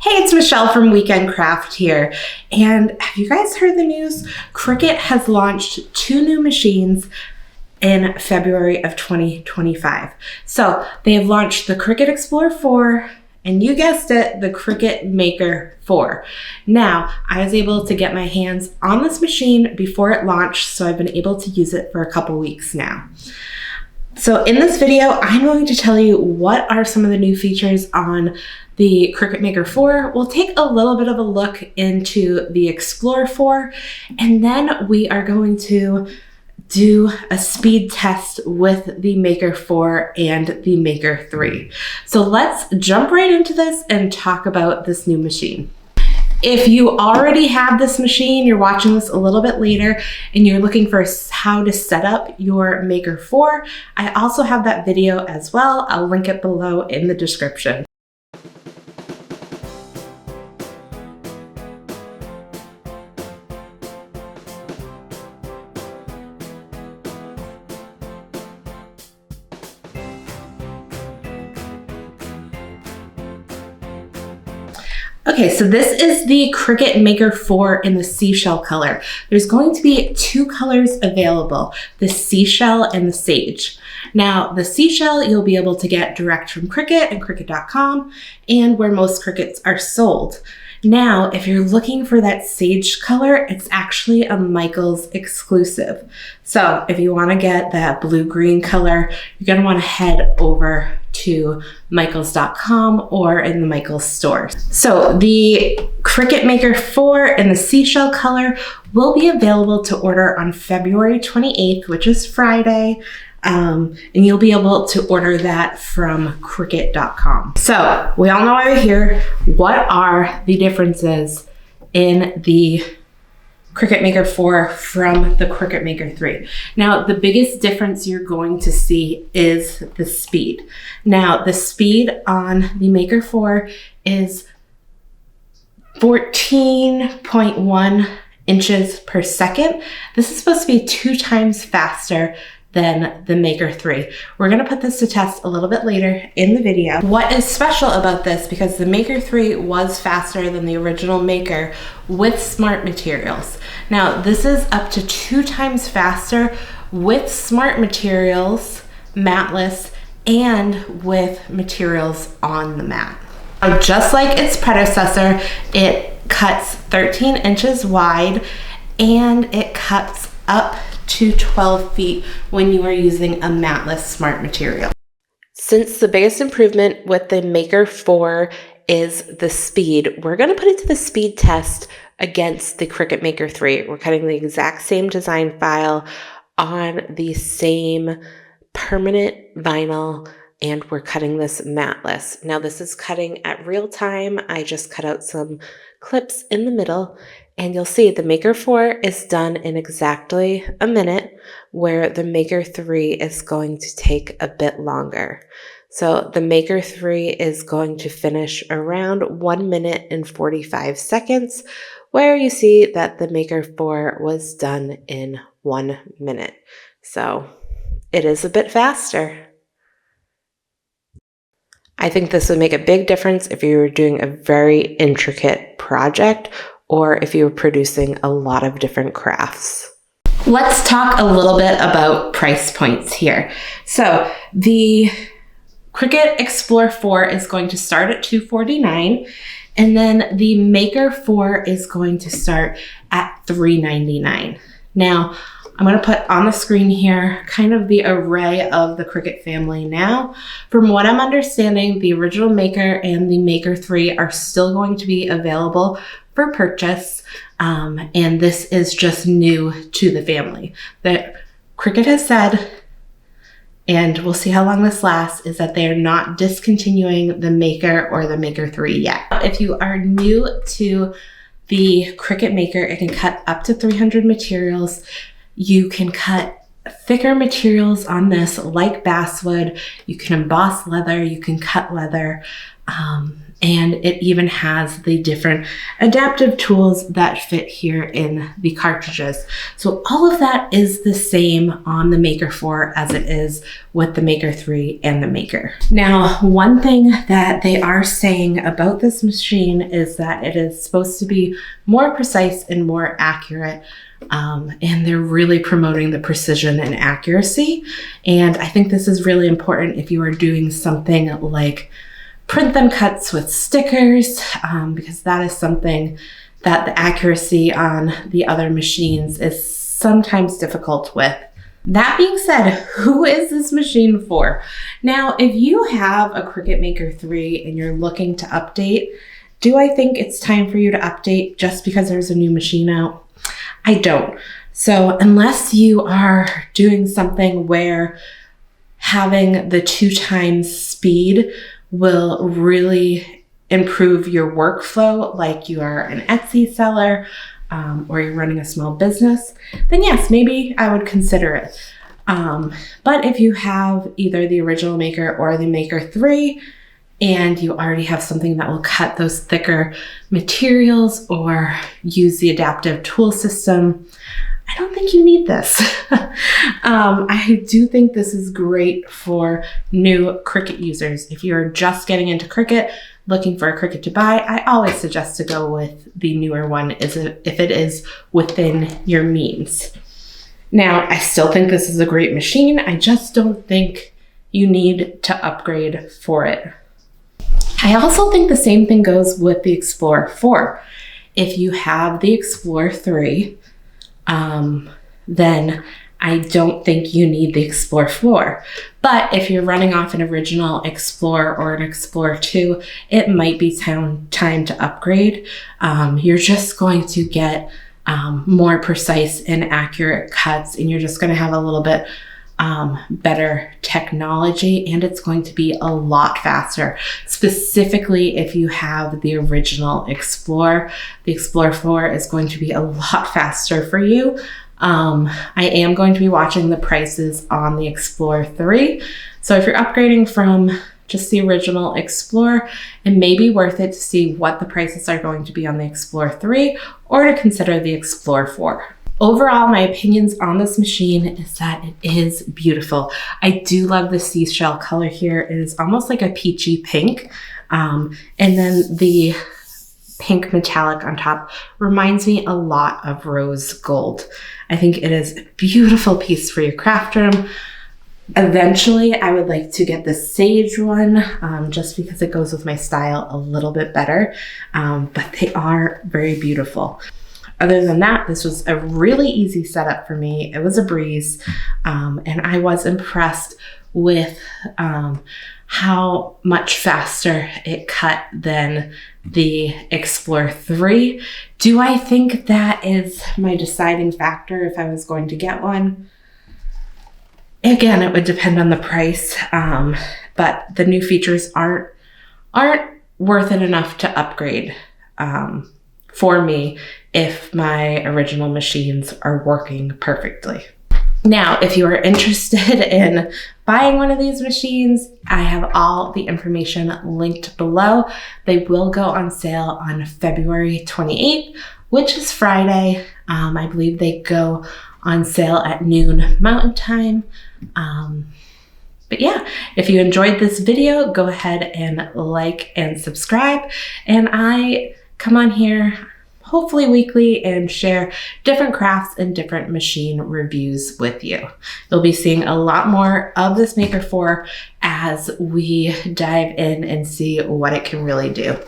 Hey, it's Michelle from Weekend Craft here. And have you guys heard the news? Cricut has launched 2 new machines in February of 2025. So they have launched the Cricut Explore 4 and you guessed it, the Cricut Maker 4. Now, I was able to get my hands on this machine before it launched, so I've been able to use it for a couple weeks now. So in this video, I'm going to tell you what are some of the new features on the Cricut Maker 4. We'll take a little bit of a look into the Explore 4, and then we are going to do a speed test with the Maker 4 and the Maker 3. So let's jump right into this and talk about this new machine. If you already have this machine, you're watching this a little bit later, and you're looking for how to set up your Maker 4, I also have that video as well. I'll link it below in the description. Okay, so this is the Cricut Maker 4 in the seashell color. There's going to be 2 colors available, the seashell and the sage. Now, the seashell you'll be able to get direct from Cricut and Cricut.com and where most Cricuts are sold. Now, if you're looking for that sage color, it's actually a Michaels exclusive. So if you want to get that blue-green color, you're going to want to head over to Michaels.com or in the Michaels store. So the Cricut Maker 4 in the seashell color will be available to order on February 28th, which is Friday. And you'll be able to order that from Cricut.com. So we all know why we're here. What are the differences in the Cricut Maker 4 from the Cricut Maker 3? Now, the biggest difference you're going to see is the speed. Now, the speed on the Maker 4 is 14.1 inches per second. This is supposed to be 2 times faster than the Maker 3. We're gonna put this to test a little bit later in the video. What is special about this, because the Maker 3 was faster than the original Maker with smart materials. Now, this is up to 2 times with smart materials, matless, and with materials on the mat. Now, just like its predecessor, it cuts 13 inches wide and it cuts up to 12 feet when you are using a matless smart material. Since the biggest improvement with the Maker 4 is the speed, we're going to put it to the speed test against the Cricut Maker 3. We're cutting the exact same design file on the same permanent vinyl, and we're cutting this matless. Now this is cutting at real time. I just cut out some clips in the middle, and you'll see the Maker 4 is done in exactly a minute, where the Maker 3 is going to take a bit longer. So the Maker 3 is going to finish around 1 minute and 45 seconds, where you see that the Maker 4 was done in 1 minute. So it is a bit faster. I think this would make a big difference if you were doing a very intricate project or if you were producing a lot of different crafts. Let's talk a little bit about price points here. So the Cricut Explore 4 is going to start at $249, and then the Maker 4 is going to start at $399. Now, I'm going to put on the screen here kind of the array of the Cricut family now. From what I'm understanding, the original Maker and the Maker 3 are still going to be available for purchase, and this is just new to the family. That Cricut has said, and we'll see how long this lasts, is that they are not discontinuing the Maker or the Maker 3 yet. If you are new to the Cricut Maker, it can cut up to 300 materials. You can cut thicker materials on this, like basswood. You can emboss leather, you can cut leather. And it even has the different adaptive tools that fit here in the cartridges. So all of that is the same on the Maker 4 as it is with the Maker 3 and the Maker. Now, one thing that they are saying about this machine is that it is supposed to be more precise and more accurate. And they're really promoting the precision and accuracy. And I think this is really important if you are doing something like print them cuts with stickers, because that is something that the accuracy on the other machines is sometimes difficult with. That being said, who is this machine for? Now, if you have a Cricut Maker 3 and you're looking to update, do I think it's time for you to update just because there's a new machine out? I don't. So unless you are doing something where having the 2 times speed will really improve your workflow, like you are an Etsy seller or you're running a small business, then yes, maybe I would consider it. But if you have either the original Maker or the Maker 3, and you already have something that will cut those thicker materials or use the adaptive tool system, I don't think you need this. I do think this is great for new Cricut users. If you're just getting into Cricut, looking for a Cricut to buy, I always suggest to go with the newer one if it is within your means. Now, I still think this is a great machine. I just don't think you need to upgrade for it. I also think the same thing goes with the Explore 4. If you have the Explore 3, then I don't think you need the Explore 4. But if you're running off an original Explore or an Explore 2, it might be time to upgrade. You're just going to get more precise and accurate cuts, and you're just going to have a little bit better technology, and it's going to be a lot faster. Specifically, if you have the original Explore, the Explore 4 is going to be a lot faster for you. I am going to be watching the prices on the Explore 3. So if you're upgrading from just the original Explore, it may be worth it to see what the prices are going to be on the Explore 3 or to consider the Explore 4. Overall, my opinions on this machine is that it is beautiful. I do love the seashell color here. It is almost like a peachy pink. And then the pink metallic on top reminds me a lot of rose gold. I think it is a beautiful piece for your craft room. Eventually, I would like to get the sage one just because it goes with my style a little bit better, but they are very beautiful. Other than that, this was a really easy setup for me. It was a breeze, and I was impressed with how much faster it cut than the Explore 3. Do I think that is my deciding factor if I was going to get one? Again, it would depend on the price, but the new features aren't worth it enough to upgrade for me if my original machines are working perfectly. Now, if you are interested in buying one of these machines, I have all the information linked below. They will go on sale on February 28th, which is Friday. I believe they go on sale at noon Mountain Time. But yeah, if you enjoyed this video, go ahead and like and subscribe. And I come on here hopefully weekly and share different crafts and different machine reviews with you. You'll be seeing a lot more of this Maker 4 as we dive in and see what it can really do.